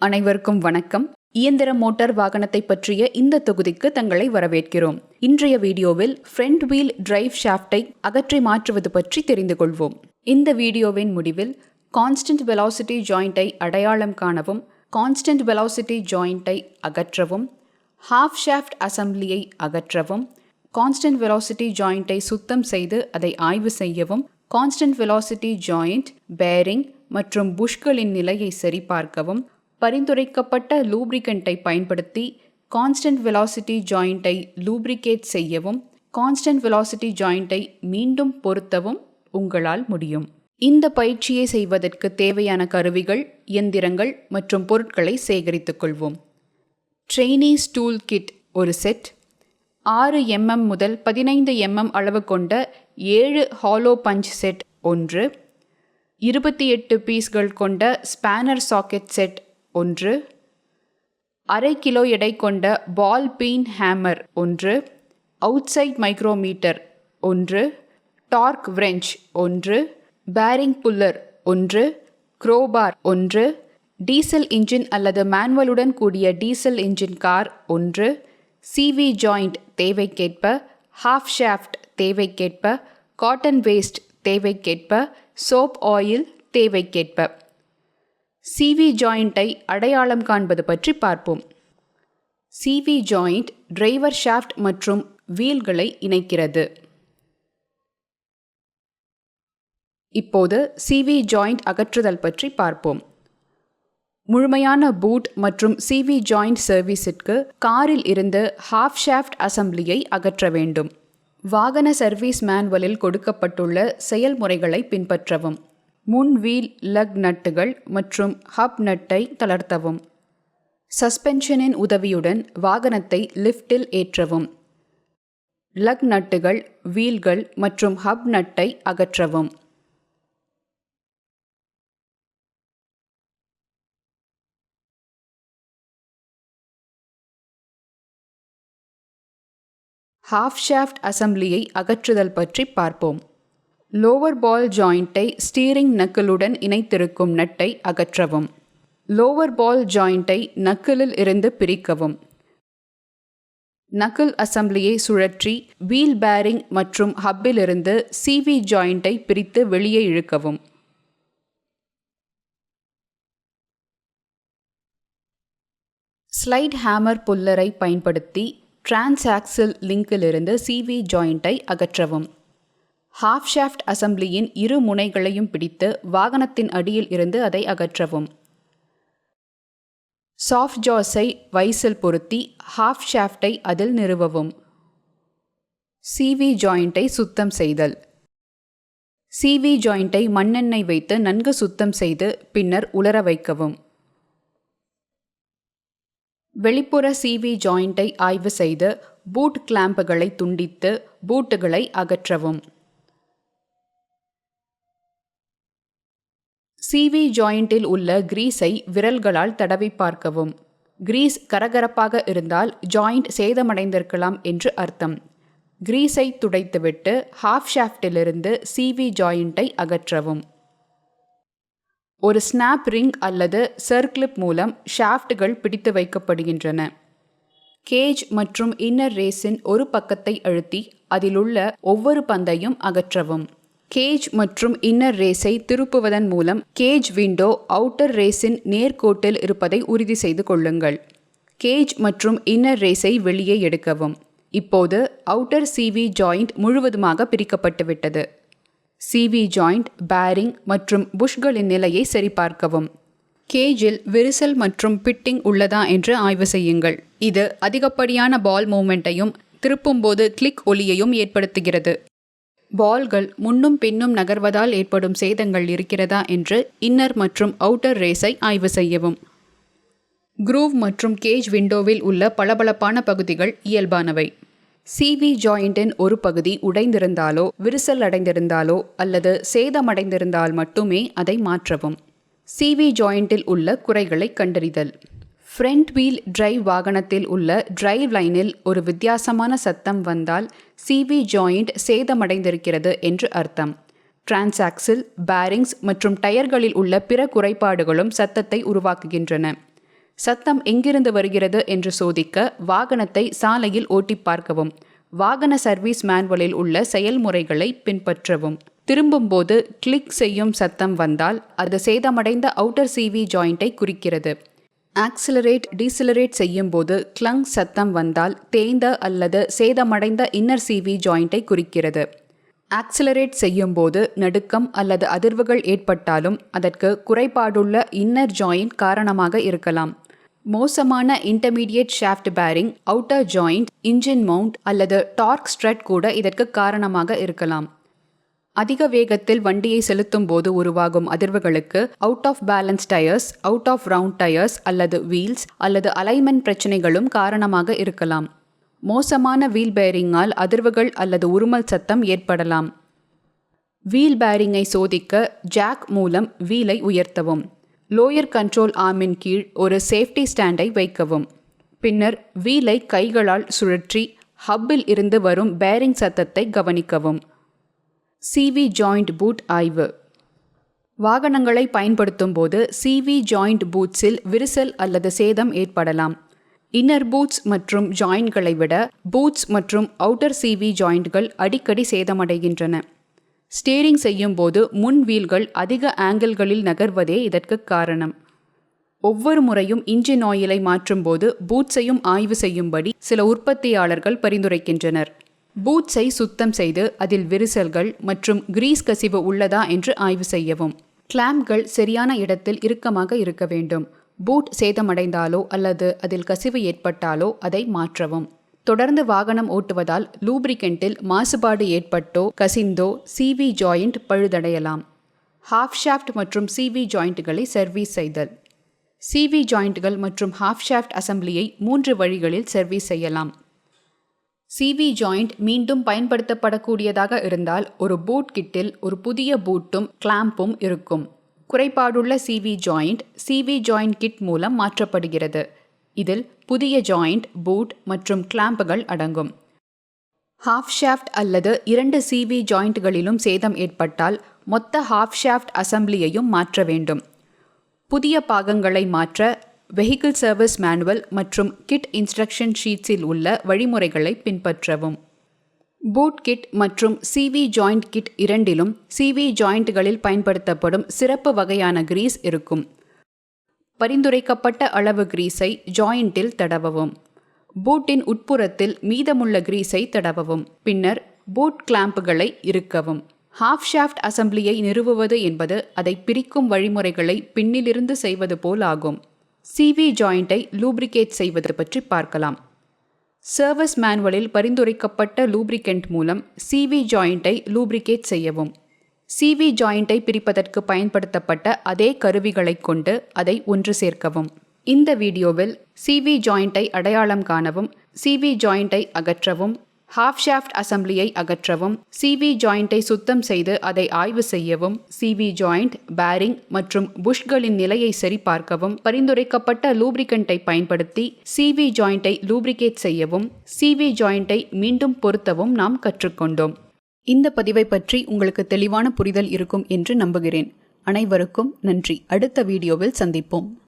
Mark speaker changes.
Speaker 1: அனைவருக்கும் வணக்கம். இயந்திர மோட்டார் வாகனத்தை பற்றிய இந்த தொகுதிக்கு தங்களை வரவேற்கிறோம். இன்றைய வீடியோவில் ஃப்ரண்ட் வீல் டிரைவ் ஷாஃப்டை அகற்றி மாற்றுவது பற்றி தெரிந்து கொள்வோம். இந்த வீடியோவின் முடிவில் கான்ஸ்டன்ட் வெலாசிட்டி ஜாயிண்டை அடையாளம் காணவும், கான்ஸ்டன்ட் வெலாசிட்டி ஜாயிண்டை அகற்றவும், ஹாஃப் ஷாஃப்ட் அசம்பிளியை அகற்றவும், கான்ஸ்டன்ட் வெலாசிட்டி ஜாயிண்டை சுத்தம் செய்து அதை ஆய்வு செய்யவும், கான்ஸ்டன்ட் வெலாசிட்டி ஜாயிண்ட், பேரிங் மற்றும் புஷ்களின் நிலையை சரிபார்க்கவும், பரிந்துரைக்கப்பட்ட லூப்ரிகண்டை பயன்படுத்தி கான்ஸ்டன்ட் வெலாசிட்டி ஜாயிண்டை லூப்ரிகேட் செய்யவும், கான்ஸ்டன்ட் வெலாசிட்டி ஜாயிண்டை மீண்டும் பொருத்தவும் உங்களால் முடியும். இந்த பயிற்சியை செய்வதற்கு தேவையான கருவிகள், இயந்திரங்கள் மற்றும் பொருட்களை சேகரித்துக் கொள்வோம். ட்ரெய்னீஸ் டூல் கிட் ஒரு செட், 6 mm முதல் 15 mm அளவு கொண்ட 7 ஹாலோ பஞ்ச் செட் ஒன்று, 28 பீஸ்கள் கொண்ட ஸ்பேனர் சாக்கெட் செட் ஒன்று, 1/2 கிலோ எடை கொண்ட பால் பீன் ஹேமர் ஒன்று, அவுட்சைட் மைக்ரோமீட்டர் ஒன்று, டார்க் விரெஞ்ச் ஒன்று, பேரிங் புல்லர் ஒன்று, க்ரோபார் ஒன்று, டீசல் இன்ஜின் அல்லது மேனுவலுடன் கூடிய டீசல் இன்ஜின் கார் ஒன்று, சிவி ஜாயிண்ட் தேவைக்கேற்ப, ஹாஃப் ஷாஃப்ட் தேவைக்கேற்ப, காட்டன் வேஸ்ட் தேவைக்கேற்ப, சோப் ஆயில் தேவைக்கேற்ப. சிவி ஜாயிண்டை அடையாளம் காண்பது பற்றி பார்ப்போம். சிவி ஜாயிண்ட் டிரைவர் ஷாஃப்ட் மற்றும் வீல்களை இணைக்கிறது. இப்போது சிவி ஜாயிண்ட் அகற்றுதல் பற்றி பார்ப்போம். முழுமையான பூட் மற்றும் சிவி ஜாயிண்ட் சர்வீஸிற்கு காரில் இருந்து ஹாஃப் ஷாஃப்ட் அசம்பிளியை அகற்ற வேண்டும். வாகன சர்வீஸ் மேனுவலில் கொடுக்கப்பட்டுள்ள செயல்முறைகளை பின்பற்றவும். முன் வீல் லக் நட்டுகள் மற்றும் ஹப் நட்டை தளர்த்தவும். சஸ்பென்ஷனின் உதவியுடன் வாகனத்தை லிஃப்டில் ஏற்றவும். லக் நட்டுகள், வீல்கள் மற்றும் ஹப் நட்டை அகற்றவும். ஹாஃப் ஷாஃப்ட் அசம்பிளியை அகற்றுதல் பற்றி பார்ப்போம். லோவர் பால் ஜாயிண்டை ஸ்டீரிங் நக்கிளுடன் இணைத்திருக்கும் நட்டை அகற்றவும். லோவர் பால் ஜாயிண்டை நக்கிளில் இருந்து பிரிக்கவும். நக்கிள் அசம்பிளியை சுழற்றி வீல் பேரிங் மற்றும் ஹப்பிலிருந்து சிவி ஜாயிண்டை பிரித்து வெளியே இழுக்கவும். ஸ்லைட் ஹேமர் புல்லரை பயன்படுத்தி டிரான்ஸ்ஆக்சில் லிங்கிலிருந்து சிவி ஜாயிண்டை அகற்றவும். ஹாஃப் ஷாஃப்ட் அசம்பிளியின் இரு முனைகளையும் பிடித்து வாகனத்தின் அடியில் இருந்து அதை அகற்றவும். சாஃப்ட் ஜாஸை வைஸில் பொருத்தி ஹாஃப் ஷாஃப்டை அதில் நிறுவவும். சிவி ஜாயிண்டை சுத்தம் செய்தல். சிவி ஜாயிண்டை மண்ணெண்ணெய் வைத்து நன்கு சுத்தம் செய்து பின்னர் உலர வைக்கவும். வெளிப்புற சிவி ஜாயிண்டை ஆய்வு செய்து பூட் கிளாம்புகளை துண்டித்து பூட்டுகளை அகற்றவும். சிவி ஜாயிண்டில் உள்ள கிரீஸை விரல்களால் தடவி பார்க்கவும். கிரீஸ் கரகரப்பாக இருந்தால் ஜாயிண்ட் சேதமடைந்திருக்கலாம் என்று அர்த்தம். கிரீஸை துடைத்துவிட்டு ஹாஃப் ஷாஃப்டிலிருந்து சிவி ஜாயிண்டை அகற்றவும். ஒரு ஸ்னாப் ரிங் அல்லது சர்க்ளிப் மூலம் ஷாஃப்ட்கள் பிடித்து வைக்கப்படுகின்றன. கேஜ் மற்றும் இன்னர் ரேஸின் ஒரு பக்கத்தை அழுத்தி அதிலுள்ள ஒவ்வொரு பந்தையும் அகற்றவும். கேஜ் மற்றும் இன்னர் ரேஸை திருப்புவதன் மூலம் கேஜ் விண்டோ அவுட்டர் ரேஸின் நேர்கோட்டில் இருப்பதை உறுதி செய்து கொள்ளுங்கள். கேஜ் மற்றும் இன்னர் ரேஸை வெளியே எடுக்கவும். இப்போது அவுட்டர் சிவி ஜாயிண்ட் முழுவதுமாக பிரிக்கப்பட்டுவிட்டது. சிவி ஜாயிண்ட், பேரிங் மற்றும் புஷ்களின் நிலையை சரிபார்க்கவும். கேஜில் விரிசல் மற்றும் பிட்டிங் உள்ளதா என்று ஆய்வு செய்யுங்கள். இது அதிகப்படியான பால் மூவ்மெண்ட்டையும் திருப்பும்போது கிளிக் ஒலியையும் ஏற்படுத்துகிறது. பால்கள் முன்னும் பின்னும் நகர்வதால் ஏற்படும் சேதங்கள் இருக்கிறதா என்று இன்னர் மற்றும் அவுட்டர் ரேஸை ஆய்வு செய்யவும். க்ரூவ் மற்றும் கேஜ் விண்டோவில் உள்ள பளபளப்பான பகுதிகள் இயல்பானவை. சிவி ஜாயிண்டின் ஒரு பகுதி உடைந்திருந்தாலோ விரிசல் அடைந்திருந்தாலோ அல்லது சேதமடைந்திருந்தால் மட்டுமே அதை மாற்றவும். சிவி ஜாயிண்டில் உள்ள குறைகளை கண்டறிதல். ஃப்ரண்ட் வீல் டிரைவ் வாகனத்தில் உள்ள டிரைவ் லைனில் ஒரு வித்தியாசமான சத்தம் வந்தால் சிவி ஜாயிண்ட் சேதமடைந்திருக்கிறது என்று அர்த்தம். டிரான்ஸ்ஆக்சில், பேரிங்ஸ் மற்றும் டயர்களில் உள்ள பிற குறைபாடுகளும் சத்தத்தை உருவாக்குகின்றன. சத்தம் எங்கிருந்து வருகிறது என்று சோதிக்க வாகனத்தை சாலையில் ஓட்டி பார்க்கவும். வாகன சர்வீஸ் மேனுவலில் உள்ள செயல்முறைகளை பின்பற்றவும். திரும்பும்போது கிளிக் செய்யும் சத்தம் வந்தால் அது சேதமடைந்த அவுட்டர் CV ஜாயிண்டை குறிக்கிறது. ஆக்சிலரேட் டீசிலரேட் செய்யும்போது கிளங் சத்தம் வந்தால் தேய்ந்த அல்லது சேதமடைந்த இன்னர் CV ஜாயிண்டை குறிக்கிறது. ஆக்சிலரேட் செய்யும்போது நடுக்கம் அல்லது அதிர்வுகள் ஏற்பட்டாலும் அதற்கு குறைபாடுள்ள இன்னர் ஜாயிண்ட் காரணமாக இருக்கலாம். மோசமான intermediate shaft bearing, outer joint, engine mount அல்லது டார்க் ஸ்ட்ரட் கூட இதற்கு காரணமாக இருக்கலாம். அதிக வேகத்தில் வண்டியை செலுத்தும் போது உருவாகும் அதிர்வுகளுக்கு out of balance tyres, out of round tyres அல்லது வீல்ஸ் அல்லது அலைன்மெண்ட் பிரச்சனைகளும் காரணமாக இருக்கலாம். மோசமான வீல் பேரிங்கால் அதிர்வுகள் அல்லது உருமல் சத்தம் ஏற்படலாம். வீல் பேரிங்கை சோதிக்க ஜாக் மூலம் வீலை உயர்த்தவும். லோயர் கண்ட்ரோல் ஆர்மின் கீழ் ஒரு சேஃப்டி ஸ்டாண்டை வைக்கவும். பின்னர் வீலை கைகளால் சுழற்றி ஹப்பில் இருந்து வரும் பேரிங் சத்தத்தை கவனிக்கவும். CV ஜாயிண்ட் பூட் ஆய்வு. வாகனங்களை பயன்படுத்தும் போது CV ஜாயிண்ட் பூட்ஸில் விரிசல் அல்லது சேதம் ஏற்படலாம். இன்னர் பூட்ஸ் மற்றும் ஜாயிண்ட்களை விட பூட்ஸ் மற்றும் அவுட்டர் CV ஜாயிண்ட்கள் அடிக்கடி சேதமடைகின்றன. ஸ்டீரிங் செய்யும் போது முன் வீல்கள் அதிக ஆங்கிள்களில் நகர்வதே இதற்கு காரணம். ஒவ்வொரு முறையும் இன்ஜின் ஆயிலை மாற்றும் போது பூட்ஸையும் ஆய்வு செய்யும்படி சில உற்பத்தியாளர்கள் பரிந்துரைக்கின்றனர். பூட்ஸை சுத்தம் செய்து அதில் விரிசல்கள் மற்றும் கிரீஸ் கசிவு உள்ளதா என்று ஆய்வு செய்யவும். கிளாம்ப்கள் சரியான இடத்தில் இறுக்கமாக இருக்க வேண்டும். பூட் சேதமடைந்தாலோ அல்லது அதில் கசிவு ஏற்பட்டாலோ அதை மாற்றவும். தொடர்ந்து வாகனம் ஓட்டுவதால் லூப்ரிகெண்டில் மாசுபாடு ஏற்பட்டோ கசிந்தோ CV ஜாயிண்ட் பழுதடையலாம். ஹாஃப் ஷாஃப்ட் மற்றும் CV ஜாயிண்ட்களை சர்வீஸ் செய்தல். CV ஜாயிண்ட்கள் மற்றும் ஹாஃப் ஷாஃப்ட் அசம்பிளியை 3 வழிகளில் சர்வீஸ் செய்யலாம். CV ஜாயிண்ட் மீண்டும் பயன்படுத்தப்படக்கூடியதாக இருந்தால் ஒரு பூட் கிட்டில் ஒரு புதிய பூட்டும் கிளாம்பும் இருக்கும். குறைபாடுள்ள CV ஜாயிண்ட் கிட் மூலம் மாற்றப்படுகிறது. இதில் புதிய ஜாயிண்ட், பூட் மற்றும் கிளாம்புகள் அடங்கும். ஹாஃப் ஷாஃப்ட் அல்லது 2 CV ஜாயிண்ட்களிலும் சேதம் ஏற்பட்டால் மொத்த ஹாஃப் ஷாஃப்ட் அசம்பிளியையும் மாற்ற வேண்டும். புதிய பாகங்களை மாற்ற வெஹிக்கிள் சர்வீஸ் மேனுவல் மற்றும் கிட் இன்ஸ்ட்ரக்ஷன் ஷீட்ஸில் உள்ள வழிமுறைகளை பின்பற்றவும். பூட் கிட் மற்றும் CV ஜாயிண்ட் கிட் இரண்டிலும் CV ஜாயிண்ட்களில் பயன்படுத்தப்படும் சிறப்பு வகையான கிரீஸ் இருக்கும். பரிந்துரைக்கப்பட்ட அளவு கிரீஸை ஜாயிண்டில் தடவவும். பூட்டின் உட்புறத்தில் மீதமுள்ள கிரீஸை தடவவும். பின்னர் பூட் கிளாம்புகளை இறுக்கவும். ஹாஃப் ஷாஃப்ட் அசம்பிளியை நிறுவுவது என்பது அதை பிரிக்கும் வழிமுறைகளை பின்னிலிருந்து செய்வது போல் ஆகும். CV ஜாயிண்டை லூப்ரிகேட் செய்வது பற்றி பார்க்கலாம். சர்வீஸ் மேனுவலில் பரிந்துரைக்கப்பட்ட லூப்ரிகெண்ட் மூலம் CV ஜாயிண்டை லூப்ரிகேட் செய்யவும். CV ஜாயிண்டை பிரிப்பதற்கு பயன்படுத்தப்பட்ட அதே கருவிகளை கொண்டு அதை ஒன்று சேர்க்கவும். இந்த வீடியோவில் CV ஜாயிண்டை அடையாளம் காணவும், CV ஜாயிண்டை அகற்றவும், ஹாஃப் ஷாஃப்ட் அசம்பிளியை அகற்றவும், CV ஜாயிண்டை சுத்தம் செய்து அதை ஆய்வு செய்யவும், CV ஜாயிண்ட், பேரிங் மற்றும் புஷ்களின் நிலையை சரிபார்க்கவும், பரிந்துரைக்கப்பட்ட லூப்ரிகண்டை பயன்படுத்தி CV ஜாயிண்டை லூப்ரிகேட் செய்யவும், CV ஜாயிண்டை மீண்டும் பொருத்தவும் நாம் கற்றுக்கொண்டோம். இந்த பதிவை பற்றி உங்களுக்கு தெளிவான புரிதல் இருக்கும் என்று நம்புகிறேன். அனைவருக்கும் நன்றி. அடுத்த வீடியோவில் சந்திப்போம்.